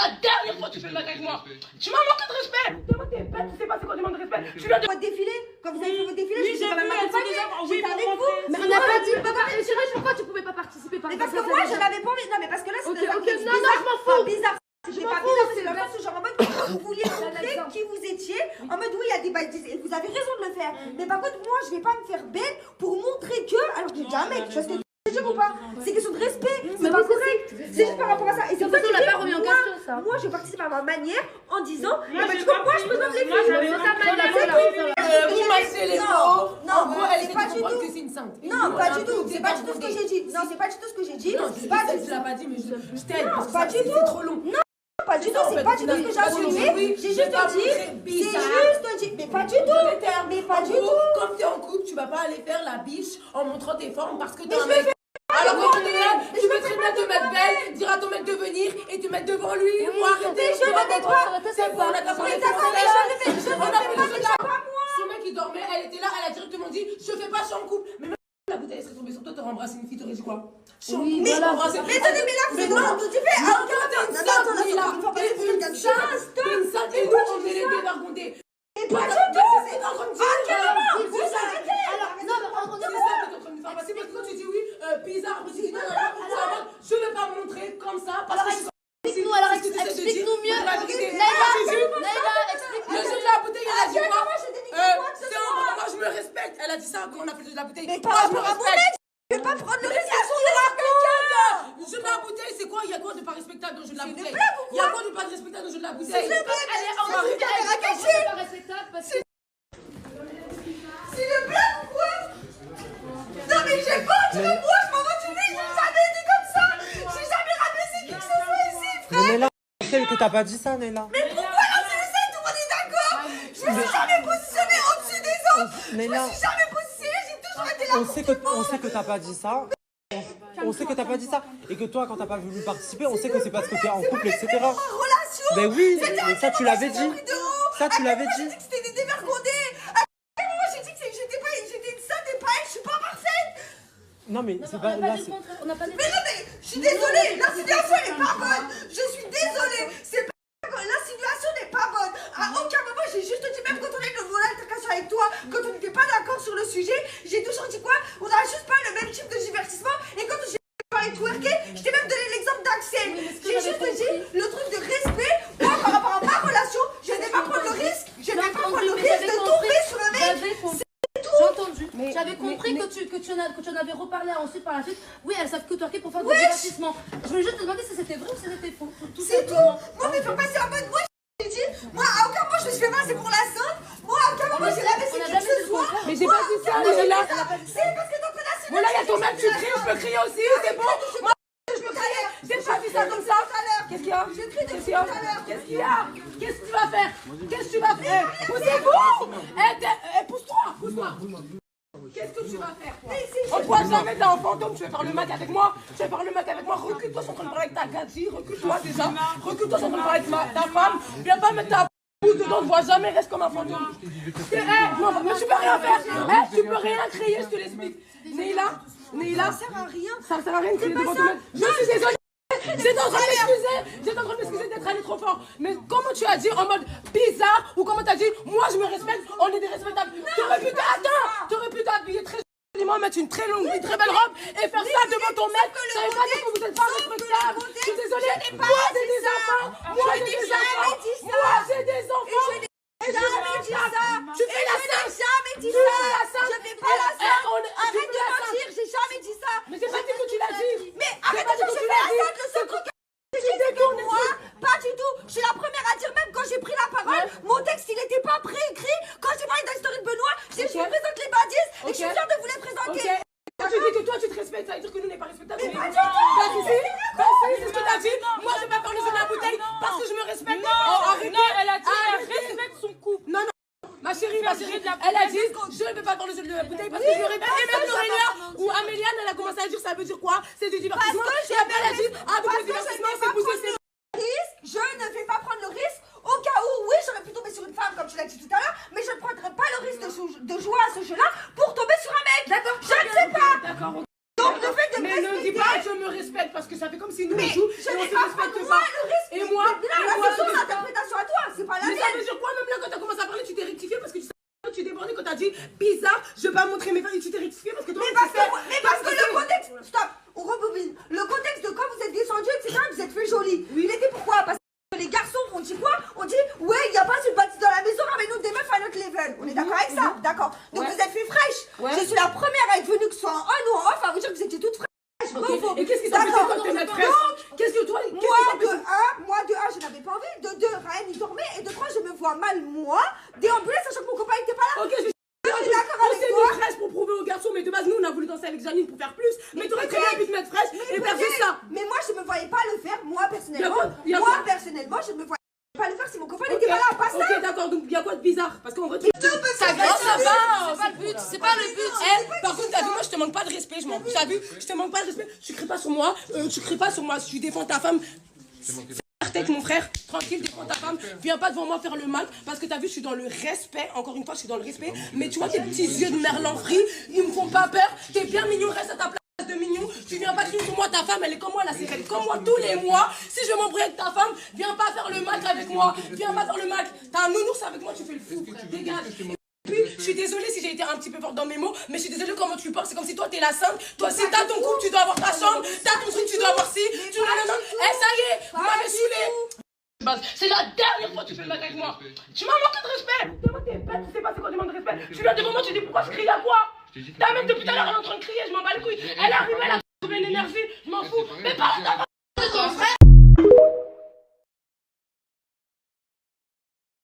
la dernière fois que tu fais le mec avec moi. Tu m'as manqué de respect. Demande tes bêtes, tu sais pas c'est quoi demande de respect. Tu viens de votre défilé, quand vous avez fait votre défilé, je suis quand même accompagnée. J'étais avec vous. Mais on n'a pas dit. Chérie, pourquoi tu pouvais pas participer par exemple? Mais parce que moi, je n'avais pas envie. Non, mais parce que là, c'est non, je m'en fous. Bizarre. C'est pas bizarre, c'est la force, genre en mode vous vouliez montrer qui vous étiez, en mode oui il y a des bêtises et vous avez raison de le faire. Mais par contre moi je vais pas me faire bête pour montrer que alors que j'ai déjà un mec, tu vois ce que je veux dire ou pas? C'est question de respect, c'est pas correct. C'est juste par rapport à ça. Et c'est pour ça qu'on l'a pas remis en question ça. Moi je participe à ma manière en disant moi je présente les filles. vous massez les mots. Non, elle est pas du tout. C'est une sainte. Non, pas du tout. C'est pas du tout ce que j'ai dit. Non, c'est pas du tout ce que j'ai dit. Non, tu l'as pas dit mais je t'aide parce que pas du tout. C'est trop long. Pas du tout, c'est pas du tout ce que j'ai assumé. J'ai juste dit, c'est juste dit, mais pas du tout. Mais pas du tout. Comme t'es en couple, tu vas pas aller faire la biche en montrant tes formes parce que t'es un mec. Alors quand tu es là, tu veux très bien te mettre belle, dire à ton mec de venir et te mettre devant lui. Moi, arrêtez, je ne toi. C'est bon, on a pas parlé de ça. Son mec il dormait, elle était là, elle a directement dit, je fais pas, je suis en couple. Mais même la bouteille serait tombée sur toi, t'aurais embrassé une fille, t'aurais dit quoi? Oui, mais attendez, mais là, vous êtes dans tu fais. Une sainte et nous, on est les deux vergondés. Mais pas du tout. C'est en train de dire. Vous arrêtez. Alors, non, C'est ça que t'es en train de faire passer parce que quand tu dis oui, bizarre, je dis non, je vais pas me montrer comme ça parce que explique-nous alors, explique-nous mieux. Naïla, explique-nous. Le jeu de la bouteille, elle a dit quoi? C'est moi, je me respecte. Elle a dit ça quand on a fait le jeu de la bouteille. Mais pas je me respecte. Je vais pas prendre le risque. Le jeu de la bouteille, c'est quoi? Il y a quoi de pas respectable dans le jeu de la bouteille? Il y a quoi de pas respectable dans le jeu de la bouteille? Elle est en train de caméra cachée. C'est pas respectable parce que c'est une blague ou quoi? Non mais j'ai pas dit moi, je m'en vais tuer, j'ai jamais dit comme ça. J'ai jamais rabaissé qui que ce soit ici, frère. Mais Naïla, je sais que t'as pas dit ça, Naïla. Mais pourquoi là tu le sais, tout le monde est d'accord? Je me suis jamais positionnée au-dessus des autres. Je me suis jamais positionnée, j'ai toujours été là. On sait que t'as pas dit ça. On sait que t'as pas dit ça. Et que toi, quand t'as pas voulu participer, on sait que c'est parce que t'es en couple, etc. Relation. Mais oui, mais ça tu l'avais dit. Ça tu l'avais dit. J'ai dit que c'était des dévergondés. Moi j'ai dit que j'étais une sainte et pas elle, je suis pas parfaite. Non mais c'est pas là. on n'a pas dit. Mais non mais je suis désolée, l'insinuation n'est pas bonne. Je suis désolée, c'est pas l'insinuation n'est pas bonne. À aucun moment j'ai juste dit, même quand on a eu le volet d'altercation avec toi, quand on n'était pas d'accord sur le sujet, j'ai toujours dit quoi? On n'a juste pas le même type de divertissement. Et quand j'ai parlé de twerker, je t'ai même donné l'exemple d'Axel. J'ai juste dit le truc de respect. Moi par rapport à ma relation, je ne vais pas prendre le risque. Je ne vais pas prendre le risque de tomber sur un mec. J'ai entendu. J'avais compris que tu en avais reparlé ensuite par la suite. Oui, elles savent que twerker pour faire du divertissement. Je voulais juste te demander si c'était vrai ou si c'était faux. C'est tout. Moi, mais faut passer en mode. Moi, j'ai dit. Moi, à aucun moment, je me suis fait mal, c'est pour la sainte. Moi, à aucun moment, j'ai rabaissé qui que ce soit. Mais j'ai pas dit ça, mais là. C'est parce que donc, on a. Bon, là, il y a ton mec, tu cries, je peux crier aussi, c'est bon. Moi, je peux crier. J'ai pas vu ça comme ça. Qu'est-ce qu'il y a? Qu'est-ce qu'il y a? Qu'est-ce qu'il y a? Qu'est-ce que tu vas faire? Qu'est-ce que tu vas faire? Poussez-vous! Pousse-toi! Qu'est-ce que tu vas faire, toi? On croit jamais t'es un fantôme, tu veux faire le mec avec moi? Tu veux faire le mec avec moi? Recule-toi, je suis en train de parler avec ta gadji, recule-toi déjà. Recule-toi, je suis en train de parler avec ta femme. Viens pas mettre ta bouche dedans, on ne voit jamais, reste comme un fantôme. Non, mais tu peux rien faire. Tu peux rien crier, je te l'explique. Neila, Ça sert à rien. ça sert à rien de crier devant ton mec. Je suis désolée. J'étais en train de m'excuser d'être allé trop fort. Mais comment tu as dit en mode bizarre ou comment tu as dit moi je me respecte, on est des respectables. T'aurais pu t'habiller très joliment, mettre une très longue, une très belle robe et faire ça devant ton mec. Ça veut pas dire que vous n'êtes pas respectable. Je suis désolée. Moi j'ai des enfants. Moi j'ai des enfants. Jamais dit ça. Tu fais la sainte. Jamais dit Tu fais ça. la sainte. Je fais pas la sainte. Arrête Tu fais de la mentir. J'ai jamais dit ça. Mais j'ai pas dit que tu l'as dit. Mais arrête de dire que je fais la sainte. Le seul truc. Moi, pas du tout. Je suis la première à dire, même quand j'ai pris la parole, mon texte il était pas préécrit. Quand j'ai parlé de la story de Benoît, j'ai dit je vous présente les badis et je suis fière de vous les présenter. Quand tu dis que toi tu te respectes, ça veut dire que nous n'est pas respectable. Mais pas du tout. C'est ce que t'as dit. Moi je vais pas faire le jeu de la bouteille parce que je me respecte. Non, elle a dit elle respecte son couple. Non. Ma chérie, elle a dit je ne vais pas faire le jeu de la bouteille parce que je l'aurais pas. Et même Aurélia ou Améliane, elle a commencé à dire ça veut dire quoi? C'est du divertissement. Et après elle a dit avec le divertissement c'est pousser. Je ne vais pas prendre le risque. Au cas où, oui, j'aurais pu tomber sur une femme comme tu l'as dit tout à l'heure, mais je ne prendrai pas le risque de jouer à ce jeu-là pour tomber sur un mec. D'accord. Je ne sais pas. D'accord. Donc le fait de mais ne dis pas je me respecte parce que ça fait comme si nous on joue et on se respecte pas. Et moi pas montrer mes fesses et tu t'es rectifié parce que toi, Mais parce que le contexte. Stop, on rebobine. Le contexte de quand vous êtes descendu, etc., vous êtes fait joli. Oui. Il était pourquoi? Parce que les garçons, on dit quoi? On dit, ouais, il n'y a pas une bâtisse dans la maison, ramène-nous des meufs à notre level. On est d'accord avec ça? D'accord. Donc vous êtes fait fraîche. Je suis la première à être venue, que ce soit en on ou en off, à vous dire que vous étiez toute fraîche. Okay. Et qu'est-ce qui t'a fait quand t'es notre frère? Qu'est-ce que toi, moi de 1, je n'avais pas envie. De 2, Ryan il dormait. Et de 3, je me vois mal, moi, déambuler, sachant que mon copain n'était pas là. Ok, je suis d'accord on avec s'est toi. mis fraîche pour prouver aux garçons, mais de base, nous, on a voulu danser avec Janine pour faire plus. Mais t'aurais très bien pu te mettre fraîche et faire juste ça. Mais moi, je me voyais pas le faire, moi, personnellement. Personnellement, je me voyais pas le faire si mon copain n'était pas là. Pas ça. Ok, d'accord, donc il y a quoi de bizarre? Parce qu'en vrai, Ça va, ça va. C'est pas le but. C'est pas le but. Par contre, t'as vu, moi, je te manque pas de respect. T'as vu, je te manque pas de respect. Tu cries pas sur moi. Tu cries pas sur moi. Si tu défends ta femme. Avec mon frère, tranquille, défends ta femme, viens pas devant moi faire le mal, parce que t'as vu, je suis dans le respect, encore une fois, je suis dans le respect, mais tu vois, tes petits yeux de merlan-frit, ils me font pas peur, t'es bien mignon, reste à ta place de mignon, tu viens pas crier sur moi, ta femme, elle est comme moi, la série, comme moi tous les mois, si je m'embrouille avec ta femme, viens pas faire le mal avec moi, viens pas faire le mal, t'as un nounours avec moi, tu fais le fou, frère, dégage. Puis, je suis désolée si j'ai été un petit peu forte dans mes mots, mais je suis désolée comment tu parles, c'est comme si toi t'es la sainte, toi si t'as ton couple, tu dois avoir ta chambre, t'as ton truc, tu dois avoir ci, tu dois la ça y est, vous m'avez saoulé. C'est la dernière fois que tu fais le mal avec moi. Tu m'as manqué de respect. Devant tes bêtes, tu sais pas c'est quoi demande de respect. Tu viens devant moi, tu dis pourquoi je crie à quoi? Ta mec depuis tout à l'heure elle est en train de crier, je m'en bats les couilles. Elle est arrivée, elle a trouvé une énergie, je m'en fous. Mais parle ta